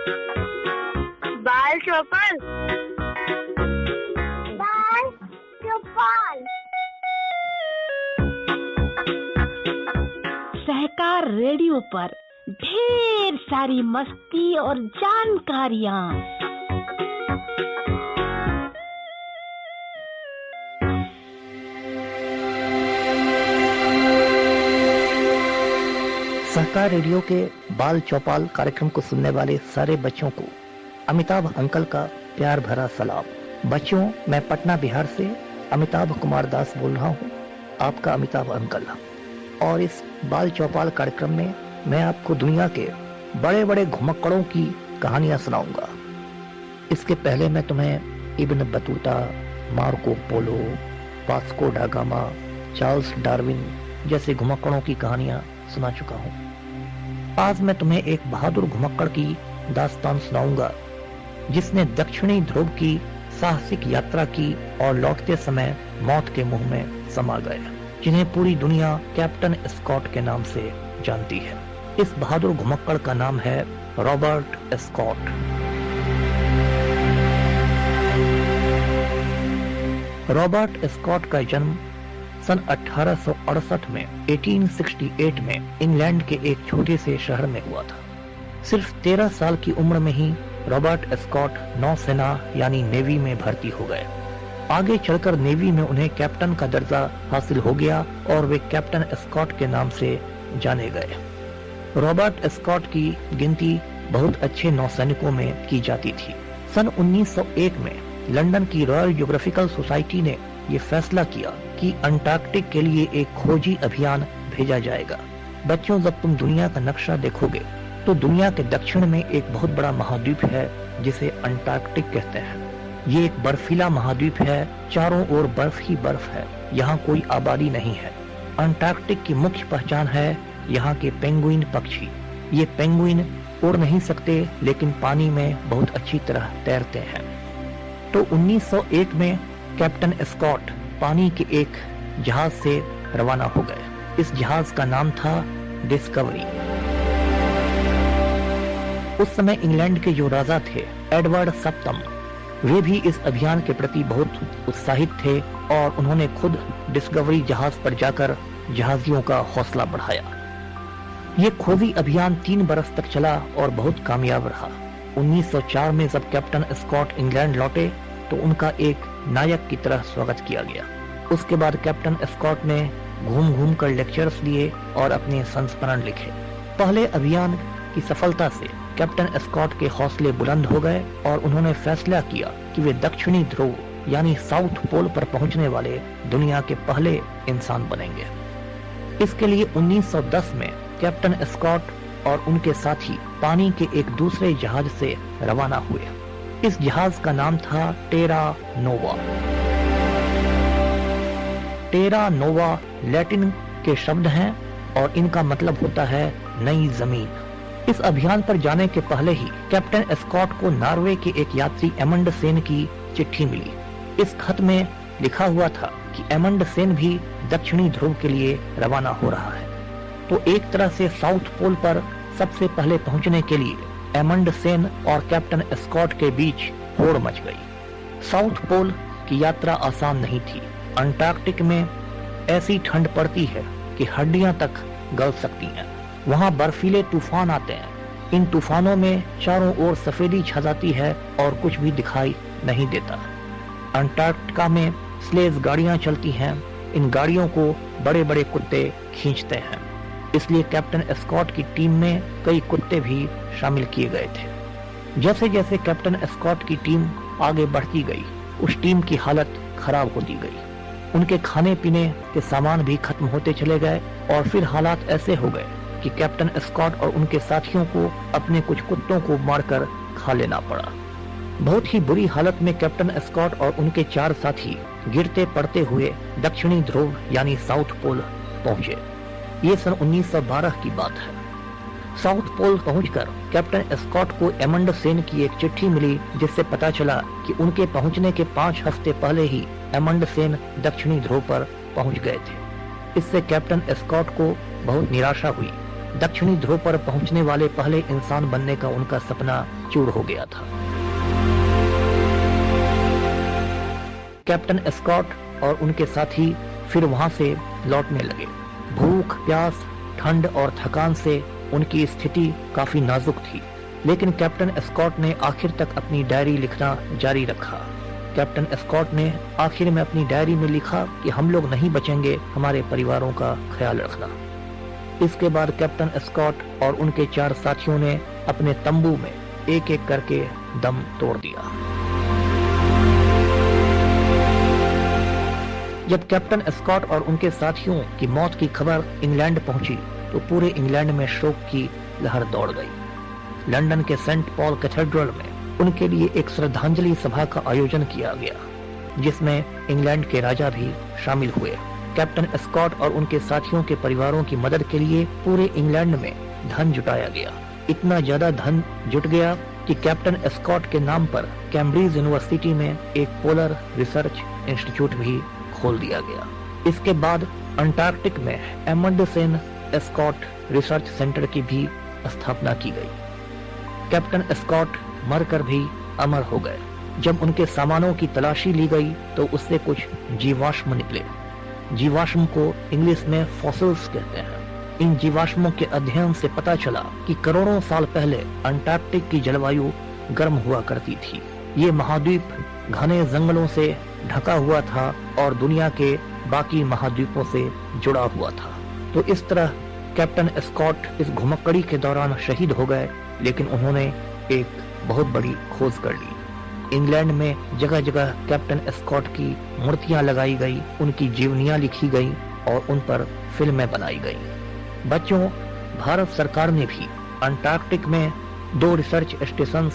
बाल चौपाल। बाल चौपाल। सहकार रेडियो पर ढेर सारी मस्ती और जानकारियाँ। सहकार रेडियो के बाल चौपाल कार्यक्रम को सुनने वाले सारे बच्चों को अमिताभ अंकल का प्यार भरा सलाम। बच्चों, मैं पटना बिहार से अमिताभ कुमार दास बोल रहा हूँ, आपका अमिताभ अंकल। और इस बाल चौपाल कार्यक्रम में मैं आपको दुनिया के बड़े बड़े घुमक्कड़ों की कहानियां सुनाऊंगा। इसके पहले मैं तुम्हें Ibn Battuta, Marco Polo, Vasco डा गामा, चार्ल्स डार्विन जैसे घुमक्कड़ों की कहानियां सुना चुका हूँ। आज मैं तुम्हें एक बहादुर घुमक्कड़ की दास्तान सुनाऊंगा जिसने दक्षिणी ध्रुव की साहसिक यात्रा की और लौटते समय मौत के मुंह में समा गए, जिन्हें पूरी दुनिया कैप्टन स्कॉट के नाम से जानती है। इस बहादुर घुमक्कड़ का नाम है रॉबर्ट स्कॉट। रॉबर्ट स्कॉट का जन्म सन 1868 में 1868 में इंग्लैंड के एक छोटे से शहर में हुआ था। सिर्फ 13 साल की उम्र में ही रॉबर्ट स्कॉट नौसेना यानी नेवी में भर्ती हो गए। आगे चलकर नेवी में उन्हें कैप्टन का दर्जा हासिल हो गया और वे कैप्टन स्कॉट के नाम से जाने गए। रॉबर्ट स्कॉट की गिनती बहुत अच्छे नौसैनिकों में की जाती थी। सन 1901 में लंदन की रॉयल ज्योग्राफिकल सोसाइटी ने ये फैसला किया कि अंटार्कटिक के लिए एक खोजी अभियान भेजा जाएगा। बच्चों, जब तुम दुनिया का नक्शा देखोगे तो दुनिया के दक्षिण में एक बहुत बड़ा महाद्वीप है जिसे अंटार्कटिक कहते हैं। ये एक बर्फीला महाद्वीप है, चारों ओर बर्फ ही बर्फ है, यहाँ कोई आबादी नहीं है। अंटार्कटिक की मुख्य पहचान है यहाँ के पेंगुइन पक्षी। ये पेंगुइन उड़ नहीं सकते लेकिन पानी में बहुत अच्छी तरह तैरते हैं। तो 1901 में कैप्टन स्कॉट पानी के एक जहाज से रवाना हो गए। इस जहाज का नाम था डिस्कवरी। उस समय इंग्लैंड के जो राजा थे एडवर्ड सप्तम, वे भी इस अभियान के प्रति बहुत उत्साहित थे और उन्होंने खुद डिस्कवरी जहाज पर जाकर जहाजियों का हौसला बढ़ाया। ये खोजी अभियान 3 बरस तक चला और बहुत कामयाब रहा। 1904 में जब कैप्टन स्कॉट इंग्लैंड लौटे तो उनका एक नायक की तरह स्वागत किया गया। उसके बाद कैप्टन स्कॉट ने घूम घूम कर लेक्चर्स दिए और अपने संस्मरण लिखे। पहले अभियान की सफलता से कैप्टन स्कॉट के हौसले बुलंद हो गए और उन्होंने फैसला किया कि वे दक्षिणी ध्रुव यानी साउथ पोल पर पहुंचने वाले दुनिया के पहले इंसान बनेंगे। इसके लिए 1910 में कैप्टन स्कॉट और उनके साथी पानी के एक दूसरे जहाज से रवाना हुए। इस जहाज का नाम था टेरा नोवा। टेरा नोवा लैटिन के शब्द हैं और इनका मतलब होता है नई जमीन। इस अभियान पर जाने के पहले ही कैप्टन स्कॉट को नॉर्वे के एक यात्री एमंडसेन की चिट्ठी मिली। इस खत में लिखा हुआ था कि एमंडसेन भी दक्षिणी ध्रुव के लिए रवाना हो रहा है। तो एक तरह से साउथ पोल पर सबसे पहले पहुंचने के लिए एमंडसेन और कैप्टन स्कॉट के बीच होड़ मच गई। साउथ पोल की यात्रा आसान नहीं थी। अंटार्कटिक में ऐसी ठंड पड़ती है कि हड्डियां तक गल सकती हैं। वहां बर्फीले तूफान आते हैं। इन तूफानों में चारों ओर सफेदी छा जाती है और कुछ भी दिखाई नहीं देता। अंटार्कटिका में स्लेज गाड़ियां चलती हैं। इन गाड़ियों को बड़े बड़े कुत्ते खींचते हैं, इसलिए कैप्टन स्कॉट की टीम में कई कुत्ते भी शामिल किए गए थे। जैसे जैसे कैप्टन स्कॉट की टीम आगे बढ़ती गई, उस टीम की हालत खराब होती गई। उनके खाने पीने के सामान भी खत्म होते चले गए और फिर हालात ऐसे हो गए कि कैप्टन स्कॉट और उनके साथियों को अपने कुछ कुत्तों को मारकर खा लेना पड़ा। बहुत ही बुरी हालत में कैप्टन स्कॉट और उनके 4 साथी गिरते पड़ते हुए दक्षिणी ध्रुव यानी साउथ पोल पहुंचे। ये सन 1912 की बात है। साउथ पोल पहुंचकर कैप्टन स्कॉट को एमंडसेन की एक चिट्ठी मिली जिससे पता चला कि उनके पहुंचने के 5 हफ्ते पहले ही एमंडसेन दक्षिणी ध्रुव पर पहुंच गए थे। इससे कैप्टन स्कॉट को बहुत निराशा हुई, दक्षिणी ध्रुव पर पहुंचने वाले पहले इंसान बनने का उनका सपना चूर हो गया था। कैप्टन एस्कॉट और उनके साथी फिर वहां से लौटने लगे। भूख, प्यास, ठंड और थकान से उनकी स्थिति काफी नाजुक थी, लेकिन कैप्टन एस्कॉट ने आखिर तक अपनी डायरी लिखना जारी रखा। कैप्टन एस्कॉट ने आखिर में अपनी डायरी में लिखा कि हम लोग नहीं बचेंगे, हमारे परिवारों का ख्याल रखना। इसके बाद कैप्टन एस्कॉट और उनके 4 साथियों ने अपने तंबू में एक एक करके दम तोड़ दिया। जब कैप्टन एस्कॉट और उनके साथियों की मौत की खबर इंग्लैंड पहुंची तो पूरे इंग्लैंड में शोक की लहर दौड़ गई। लंदन के सेंट पॉल कैथेड्रल में उनके लिए एक श्रद्धांजलि सभा का आयोजन किया गया, जिसमें इंग्लैंड के राजा भी शामिल हुए। कैप्टन एस्कॉट और उनके साथियों के परिवारों की मदद के लिए पूरे इंग्लैंड में धन जुटाया गया। इतना ज्यादा धन जुट गया कि कैप्टन एस्कॉट के नाम पर कैम्ब्रिज यूनिवर्सिटी में एक पोलर रिसर्च इंस्टीट्यूट भी खोल दिया गया। इसके बाद अंटार्कटिक में एमंडसेन एस्कॉट रिसर्च सेंटर की भी स्थापना की गई। कैप्टन एस्कॉट मरकर भी अमर हो गए। जब उनके सामानों की तलाशी ली गई तो उससे कुछ जीवाश्म निकले। जीवाश्म को इंग्लिश में फॉसिल्स कहते हैं। इन जीवाश्मों के अध्ययन से पता चला कि करोड़ों साल पहले अंटार्कटिक की जलवायु गर्म हुआ करती थी। ये महाद्वीप घने जंगलों से ढका हुआ था और दुनिया के बाकी महाद्वीपों से जुड़ा हुआ था। तो इस तरह कैप्टन एस्कॉट इस घुमक्कड़ी के दौरान शहीद हो गए, लेकिन उन्होंने एक बहुत बड़ी खोज कर ली। इंग्लैंड में जगह जगह कैप्टन एस्कॉट की मूर्तियां लगाई गई, उनकी जीवनियां लिखी गई और उन पर फिल्में बनाई गई। बच्चों, भारत सरकार ने भी अंटार्कटिक में 2 रिसर्च स्टेशन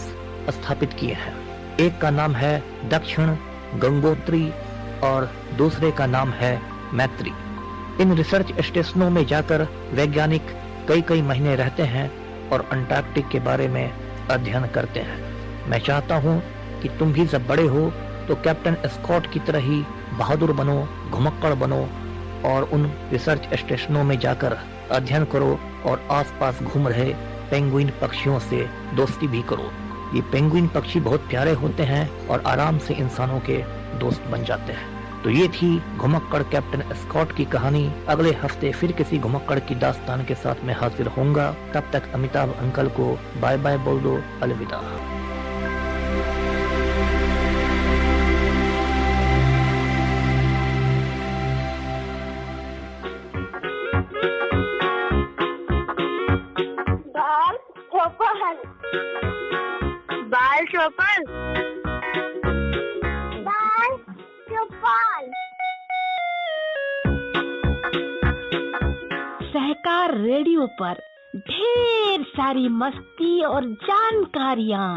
स्थापित किए हैं। एक का नाम है दक्षिण गंगोत्री और दूसरे का नाम है मैत्री। इन रिसर्च स्टेशनों में जाकर वैज्ञानिक कई महीने रहते हैं और अंटार्कटिक के बारे में अध्ययन करते हैं। मैं चाहता हूं कि तुम भी जब बड़े हो तो कैप्टन एस्कॉट की तरह ही बहादुर बनो, घुमक्कड़ बनो और उन रिसर्च स्टेशनों में जाकर अध्ययन करो और आसपास घूम रहे पेंगुइन पक्षियों से दोस्ती भी करो। ये पेंगुइन पक्षी बहुत प्यारे होते हैं और आराम से इंसानों के दोस्त बन जाते हैं। तो ये थी घुमक्कड़ कैप्टन एस्कॉट की कहानी। अगले हफ्ते फिर किसी घुमक्कड़ की दास्तान के साथ मैं हाजिर होऊंगा। तब तक अमिताभ अंकल को बाय बाय बोल दो, अलविदा। बाल चौपन, बाल चौपन, बाल चौपन। सहकार रेडियो पर ढेर सारी मस्ती और जानकारियाँ।